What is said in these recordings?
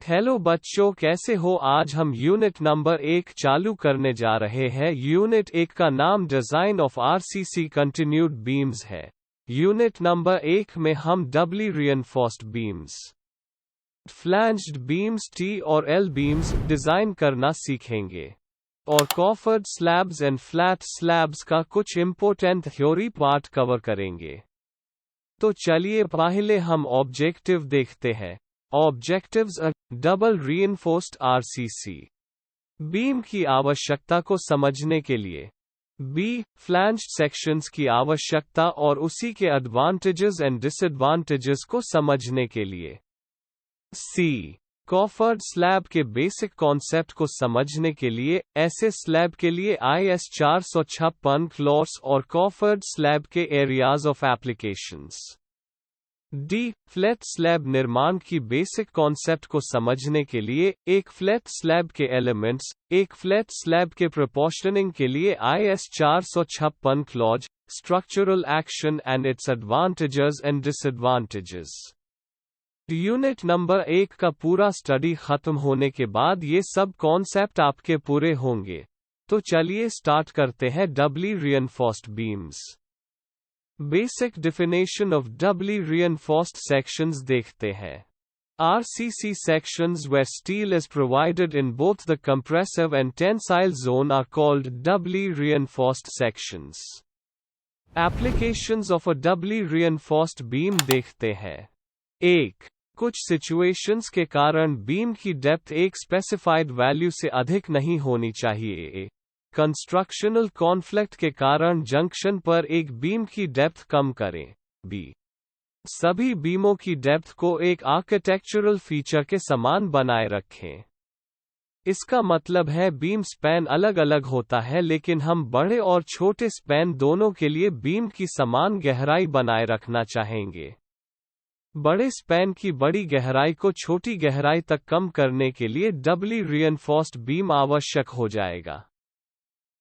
Hello बच्चों, कैसे हो। आज हम यूनिट नंबर 1 चालू करने जा रहे हैं। यूनिट 1 का नाम design of RCC continued beams है। यूनिट नंबर 1 में हम डबली रिइंफोर्स्ड बीम्स, फ्लैंज्ड बीम्स, टी और एल बीम्स डिजाइन करना सीखेंगे और कॉफर्ड स्लैब्स एंड फ्लैट स्लैब्स का कुछ इम्पोर्टेंट थ्योरी पार्ट कवर करेंगे। तो चलिए पहले हम ऑब्जेक्टिव देखते हैं। Objectives: double reinforced RCC beam की आवश्यकता को समझने के लिए, बी फ्लैंज्ड सेक्शंस की आवश्यकता और उसी के एडवांटेजेस एंड डिसएडवांटेजेस को समझने के लिए, सी कॉफर्ड स्लैब के बेसिक कॉन्सेप्ट को समझने के लिए, ऐसे स्लैब के लिए IS 456 क्लॉर्स और कॉफर्ड स्लैब के areas of applications, D flat slab निर्माण की बेसिक कॉन्सेप्ट को समझने के लिए, एक फ्लैट स्लैब के एलिमेंट्स, एक फ्लैट स्लैब के प्रोपोर्शनिंग के लिए IS 456 clause, structural action and its advantages and disadvantages. Unit number 1 का पूरा स्टडी खत्म होने के बाद ये सब कॉन्सेप्ट आपके पूरे होंगे। तो चलिए स्टार्ट करते हैं doubly reinforced beams. Basic definition of doubly reinforced sections देखते हैं। RCC sections where steel is provided in both the compressive and tensile zone are called doubly reinforced sections. Applications of a doubly reinforced beam देखते हैं। 1. कुछ situations के कारण beam की depth एक specified value से अधिक नहीं होनी चाहिए। कंस्ट्रक्शनल कॉन्फ्लिक्ट के कारण जंक्शन पर एक बीम की डेप्थ कम करें। बी सभी बीमों की डेप्थ को एक आर्किटेक्चरल फीचर के समान बनाए रखें। इसका मतलब है बीम स्पैन अलग अलग होता है, लेकिन हम बड़े और छोटे स्पैन दोनों के लिए बीम की समान गहराई बनाए रखना चाहेंगे। बड़े स्पैन की बड़ी गहराई को छोटी गहराई तक कम करने के लिए डबली रिइंफोर्स्ड बीम आवश्यक हो जाएगा।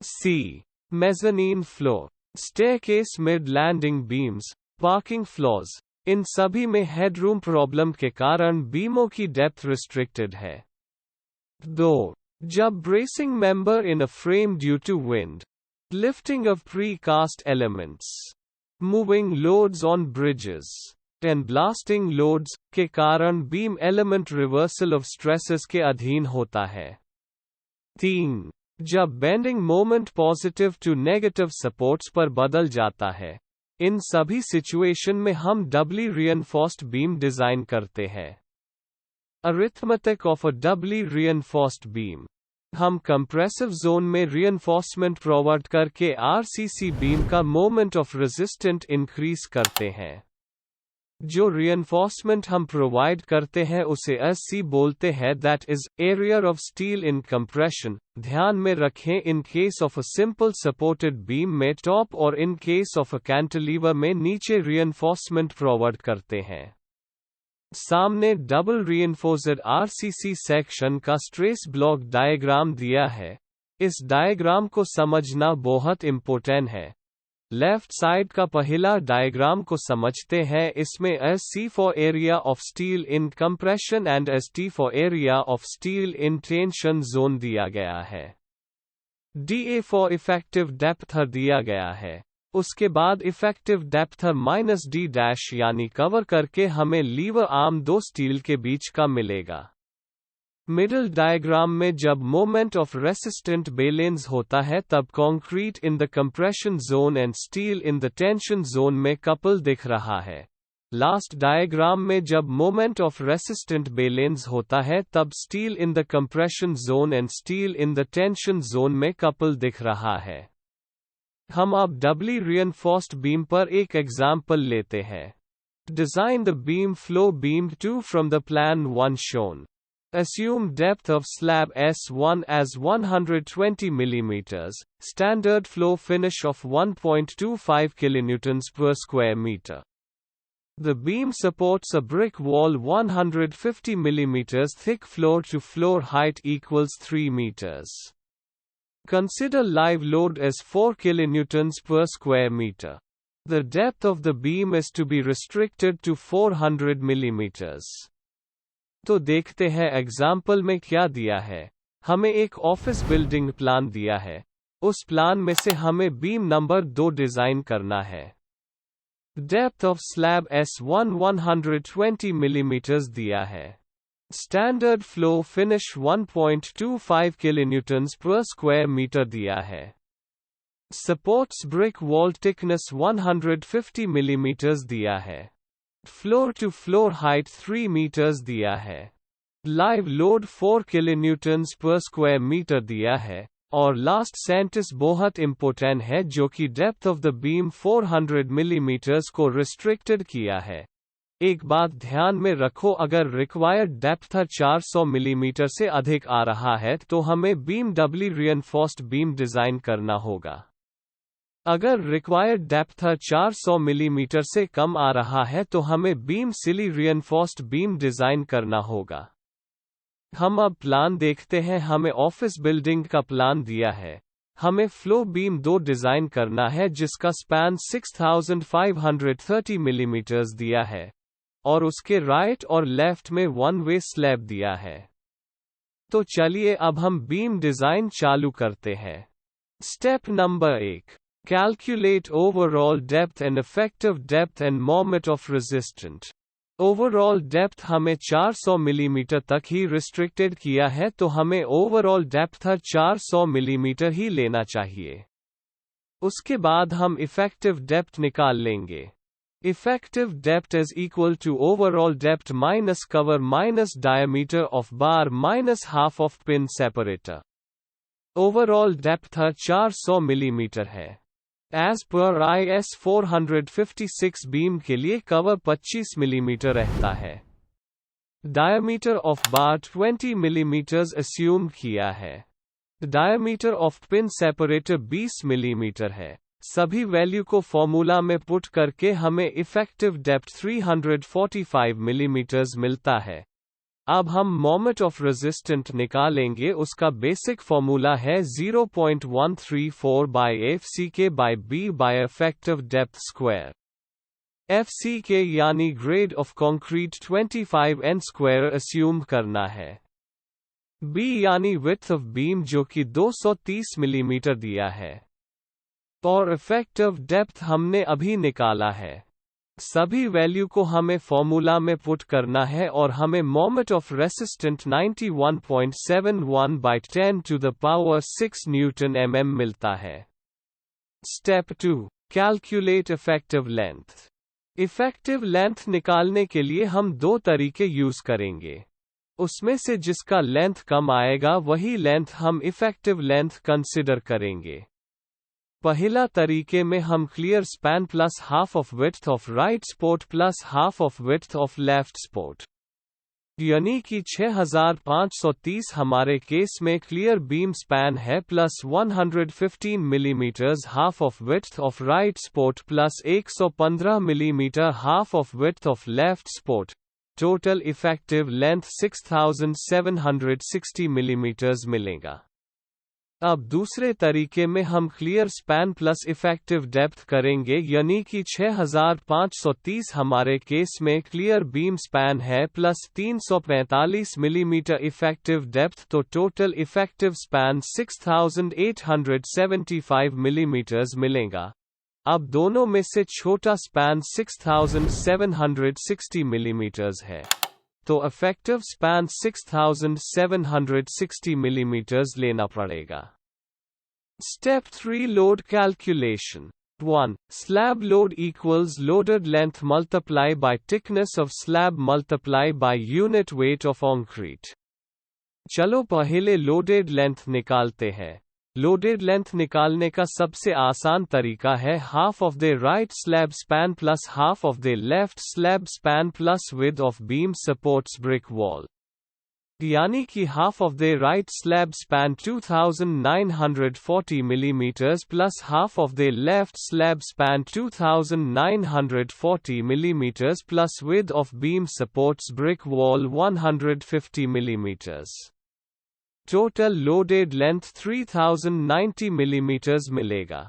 See mezzanine floor, staircase, mid landing beams, parking floors, इन सभी में हेडरूम प्रॉब्लम के कारण बीमों की डेप्थ रिस्ट्रिक्टेड है। 2. जब bracing member in a frame due to wind, lifting of precast elements, moving loads on bridges and blasting loads के कारण beam element reversal of stresses के अधीन होता है। 3. जब bending moment positive to negative supports पर बदल जाता है। इन सभी सिचुएशन में हम डबली रिइंफोर्स्ड बीम डिजाइन करते हैं। Arithmetic of a doubly reinforced beam, हम कंप्रेसिव जोन में रिइंफोर्समेंट प्रोवाइड करके आरसीसी बीम का मोमेंट ऑफ रेजिस्टेंट इंक्रीज करते हैं। जो रिइंफोर्समेंट हम प्रोवाइड करते हैं उसे SC बोलते हैं, that is area of steel in compression. ध्यान में रखें, in case of a simple supported beam में टॉप और in case of a cantilever में नीचे रिइंफोर्समेंट प्रोवाइड करते हैं। सामने डबल रिइंफोर्स्ड आरसीसी सेक्शन का स्ट्रेस ब्लॉक डायग्राम दिया है। इस डायग्राम को समझना बहुत इंपॉर्टेंट है। लेफ्ट साइड का पहला डायग्राम को समझते हैं। इसमें SC for area of steel in compression and ST for area of steel in tension zone दिया गया है। DA फॉर इफेक्टिव डेप्थ दिया गया है। उसके बाद इफेक्टिव डेप्थ -D' यानी कवर करके हमें लीवर आर्म दो स्टील के बीच का मिलेगा। मिडिल डायग्राम में जब मोमेंट ऑफ रेसिस्टेंट बैलेंस होता है तब concrete in the compression zone and steel in the tension zone में कपल दिख रहा है। लास्ट डायग्राम में जब मोमेंट ऑफ रेसिस्टेंट बैलेंस होता है तब steel in the compression zone and steel in the tension zone में कपल दिख रहा है। हम अब डबली रिइंफोर्स्ड बीम पर एक एग्जाम्पल लेते हैं। Design the beam flow beam 2 from the plan 1 shown. Assume depth of slab S1 as 120 mm, standard flow finish of 1.25 kN per square meter. The beam supports a brick wall 150 mm thick, floor to floor height equals 3 meters. Consider live load as 4 kN per square meter. The depth of the beam is to be restricted to 400 mm. तो देखते हैं example में क्या दिया है। हमें एक office building plan दिया है। उस प्लान में से हमें बीम नंबर 2 डिजाइन करना है। Depth of slab S1 120 millimetres दिया है। स्टैंडर्ड फ्लो फिनिश 1.25 किलोन्यूटन्स पर स्क्वायर मीटर दिया है। Supports brick wall thickness 150 millimetres दिया है। Floor to floor height 3 metres दिया है। लाइव लोड 4 किलोन्यूटन्स पर स्क्वायर मीटर दिया है। और लास्ट सेंटेंस बहुत इंपॉर्टेंट है, जो कि depth of the beam 400 millimetres को रिस्ट्रिक्टेड किया है। एक बात ध्यान में रखो, अगर रिक्वायर्ड डेप्थ 400 मिलीमीटर से अधिक आ रहा है तो हमें बीम डबली रिइंफोर्स्ड बीम डिजाइन करना होगा। अगर रिक्वायर्ड डेप्थ 400 मिलीमीटर से कम आ रहा है तो हमें बीम सिली रिइंफोर्स्ड बीम डिजाइन करना होगा। हम अब प्लान देखते हैं। हमें ऑफिस बिल्डिंग का प्लान दिया है। हमें फ्लो बीम 2 डिजाइन करना है जिसका स्पैन 6530 मिलीमीटर्स दिया है और उसके राइट और लेफ्ट में 1 वे स्लैब दिया है। तो चलिए अब हम बीम डिजाइन चालू करते हैं। Step number 1, calculate overall depth and effective depth end moment of resistant. Overall depth हमें 400 मिलीमीटर तक ही रिस्ट्रिक्टेड किया है, तो हमें ओवरऑल डेप्थ 400 मिलीमीटर ही लेना चाहिए। उसके बाद हम इफेक्टिव डेप्थ निकाल लेंगे। Effective depth is equal to overall depth minus cover minus diameter of bar minus half of pin separator. Overall depth 400 millimetre है। एज पर IS 456 बीम के लिए कवर 25 मिलीमीटर रहता है। Diameter of bar 20 millimetres assume किया है। Diameter of pin separator 20 millimetre है। सभी value को फॉर्मूला में पुट करके हमें इफेक्टिव डेप्थ 345 मिलीमीटर्स मिलता है। अब हम मोमेंट ऑफ रेजिस्टेंट निकालेंगे। उसका बेसिक फॉर्मूला है 0.134 by FCK by B by effective depth square. FCK यानी grade of concrete 25 N square assume करना है। B यानी विड्थ ऑफ बीम जो कि 230 मिलीमीटर दिया है। और इफेक्टिव डेप्थ हमने अभी निकाला है। सभी वैल्यू को हमें फॉर्मूला में पुट करना है और हमें moment of resistant 91.71 by 10 to the power 6 newton mm मिलता है। Step 2, calculate effective length. Effective length निकालने के लिए हम 2 तरीके यूज करेंगे। उसमें से जिसका लेंथ कम आएगा वही लेंथ हम इफेक्टिव लेंथ कंसिडर करेंगे। पहला तरीके में हम clear span plus half of width of right sport plus half of width of left sport, यानी कि 6530 हमारे केस में क्लियर बीम स्पैन है plus 115 millimetres half of width of right sport plus 115 millimetre half of width of left sport. Total effective length 6760 millimetres मिलेगा। अब दूसरे तरीके में हम clear span plus effective depth करेंगे, यानी कि 6530 हमारे केस में क्लियर बीम स्पैन है प्लस 345 मिलीमीटर इफेक्टिव डेप्थ, तो टोटल इफेक्टिव स्पैन 6875 मिलीमीटर्स मिलेगा। अब दोनों में से छोटा स्पैन 6760 मिलीमीटर्स है, तो इफेक्टिव स्पैन 6760 मिलीमीटर्स लेना पड़ेगा। Step 3, load calculation. 1. Slab load equals loaded length multiply by thickness of slab multiply by unit weight of concrete. चलो पहले लोडेड लेंथ निकालते हैं। लोडेड लेंथ निकालने का सबसे आसान तरीका है half of the right slab span plus half of the left slab span plus width of beam supports brick wall, यानी कि half of the right slab span 2940 millimetres plus half of the left slab span 2940 millimetres plus width of beam supports brick wall 150 millimetres. Total loaded length 3090 millimetres मिलेगा।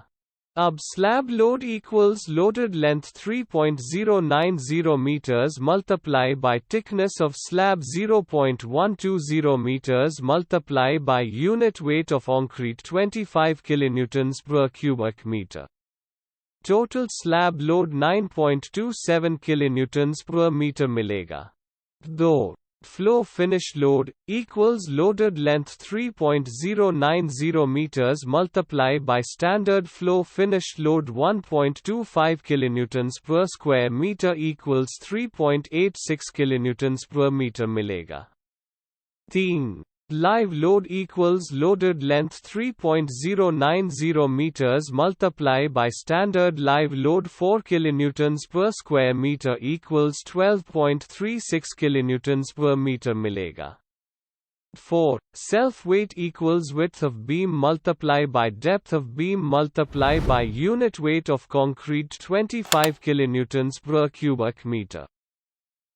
अब slab load equals loaded length 3.090 meters multiply by thickness of slab 0.120 meters multiply by unit weight of concrete 25 kilonewtons per cubic meter. Total slab load 9.27 kilonewtons per meter मिलेगा. 2. Floor finish load equals loaded length 3.090 meters multiply by standard floor finish load 1.25 kilonewtons per square meter equals 3.86 kilonewtons per meter मिलेगा. 3. Live load equals loaded length 3.090 meters multiply by standard live load 4 kilonewtons per square meter equals 12.36 kilonewtons per meter मिलेगा. 4. Self weight equals width of beam multiply by depth of beam multiply by unit weight of concrete 25 kilonewtons per cubic meter.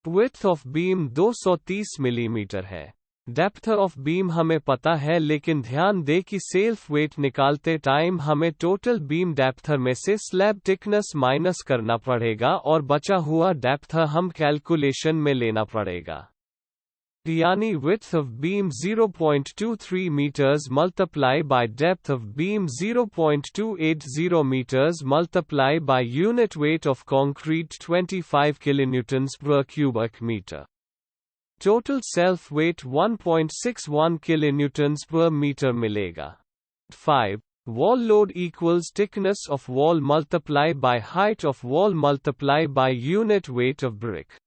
Width of beam 230 millimetre है. Depth of beam हमें पता है, लेकिन ध्यान दें कि self weight निकालते टाइम हमें टोटल बीम डेप्थ में से स्लैब थिकनेस माइनस करना पड़ेगा और बचा हुआ डेप्थ हम कैलकुलेशन में लेना पड़ेगा. यानी width of beam 0.23 metres multiply by depth of beam 0.280 metres multiply by unit weight of concrete 25 kilonewtons per cubic metre. Total self weight 1.61 kilonewtons per meter मिलेगा. 5. Wall load equals thickness of wall multiply by height of wall multiply by unit weight of brick.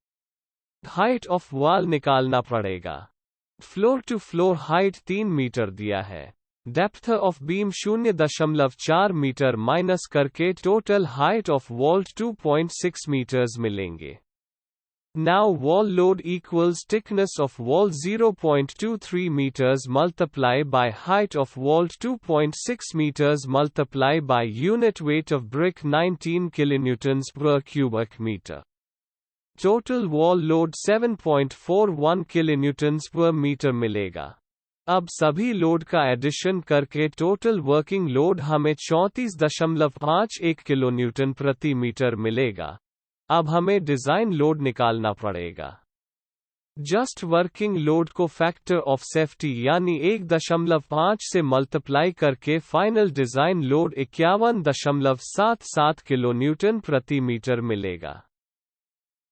Height of wall निकालना पड़ेगा. Floor to floor height 3 metre दिया है. Depth of beam 0.4 metre minus करके total height of wall 2.6 meters मिलेंगे. Now wall load equals thickness of wall 0.23 meters multiply by height of wall 2.6 meters multiply by unit weight of brick 19 kilonewtons per cubic meter. Total wall load 7.41 kilonewtons per meter मिलेगा. अब सभी load का addition करके total working load हमें 34.51 kilonewton प्रति metre मिलेगा. अब हमें डिजाइन लोड निकालना पड़ेगा. जस्ट वर्किंग लोड को फैक्टर ऑफ सेफ्टी यानी 1.5 से मल्टीप्लाई करके फाइनल डिजाइन लोड 51.77 किलोन्यूटन प्रति मीटर मिलेगा.